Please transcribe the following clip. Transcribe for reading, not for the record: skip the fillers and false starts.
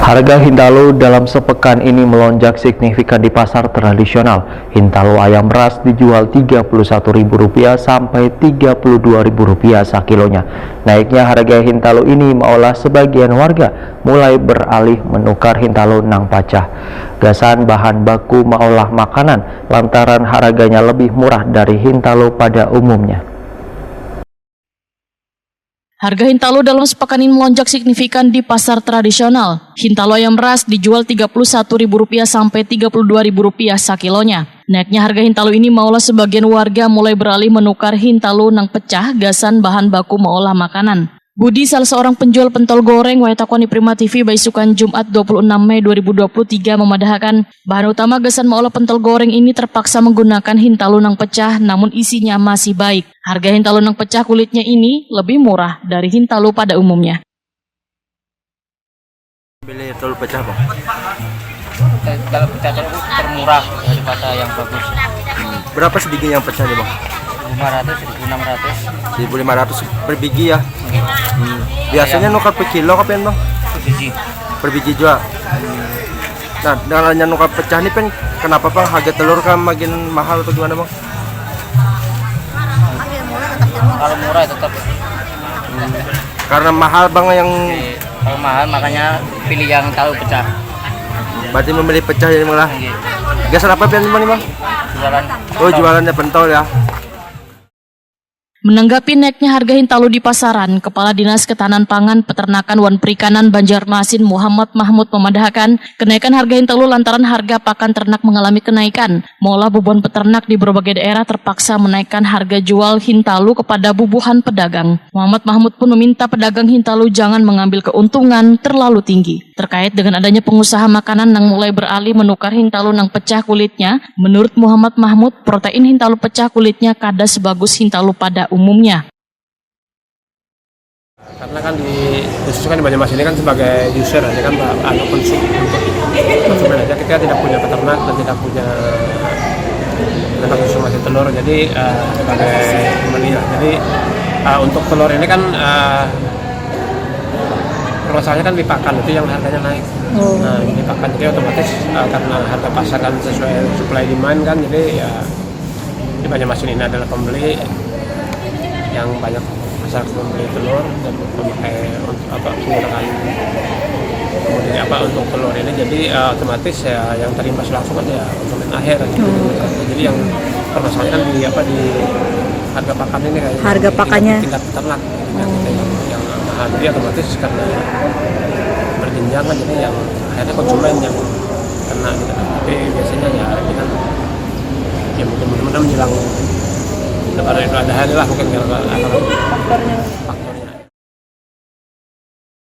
Harga Hintalu dalam sepekan ini melonjak signifikan di pasar tradisional. Hintalu ayam ras dijual Rp31.000 sampai Rp32.000 sakilonya. Naiknya harga Hintalu ini maolah sebagian warga mulai beralih menukar Hintalu nang pacah. Gasan bahan baku maolah makanan lantaran harganya lebih murah dari Hintalu pada umumnya. Harga Hintalu dalam sepekan ini melonjak signifikan di pasar tradisional. Hintalu ayam ras dijual Rp31.000 sampai Rp32.000 sakilonya. Naiknya harga Hintalu ini maolah sebagian warga mulai beralih menukar Hintalu nang pecah gasan bahan baku maolah makanan. Budi, salah seorang penjual pentol goreng Waitakoni Prima TV Baisukan Jumat 26 Mei 2023 memadahkan bahan utama gasan maolah pentol goreng ini terpaksa menggunakan Hintalu nang pecah namun isinya masih baik. Harga Hintalu nang pecah kulitnya ini lebih murah dari Hintalu pada umumnya. Beli telur pecah bang? Kalau pecah itu termurah daripada yang bagus. Berapa sedikit yang pecah nih bang? 500, 1.600. 1.500 per biji ya? Biasanya nukar per kilo kapan bang? Per biji. Per biji juga? Nah dengan nukar pecah nih pen, kenapa bang harga telur kan makin mahal atau gimana bang? Kalau murah tetap. Karena mahal bang yang... Kalau mahal makanya pilih yang tahu pecah. Berarti membeli pecah jadi malah. Gasan apa pen bang? Jualan. Oh jualannya pentol ya? Menanggapi naiknya harga Hintalu di pasaran, Kepala Dinas Ketahanan Pangan, Peternakan, wan Perikanan Banjarmasin Muhammad Mahmud memadahkan kenaikan harga Hintalu lantaran harga pakan ternak mengalami kenaikan. Maolah bubuhan peternak di berbagai daerah terpaksa menaikkan harga jual Hintalu kepada bubuhan pedagang. Muhammad Mahmud pun meminta pedagang Hintalu jangan mengambil keuntungan terlalu tinggi. Terkait dengan adanya pengusaha makanan yang mulai beralih menukar Hintalu nang pecah kulitnya, menurut Muhammad Mahmud, protein Hintalu pecah kulitnya kada sebagus Hintalu pada umumnya. Karena kan dikhususkan di Banyumas ini kan sebagai user aja kan untuk konsumen aja, kita tidak punya peternak dan tidak punya tempat konsumsi telur, jadi sebagai pembeli. Jadi untuk telur ini kan permasalahannya kan di pakan itu yang harganya naik. Nah ini pakan jadi otomatis karena harga pasar kan sesuai supply demand kan, jadi ya di Banyumas ini adalah pembeli yang banyak masyarakat membeli telur dan memakai untuk menggunakan kemudian untuk telur ini, jadi otomatis ya yang terimbas langsung kan ya konsumen akhir. Jadi yang permasalahan di harga pakan ini kayak harga pakannya tingkat peternak yang mahal, jadi otomatis karena berjenjang kan, jadi yang akhirnya konsumen yang kena gitu. Tapi biasanya ya ini kan ya mudah-mudahan menjelang Lebaran Idul Adha lah mungkin kalau faktornya.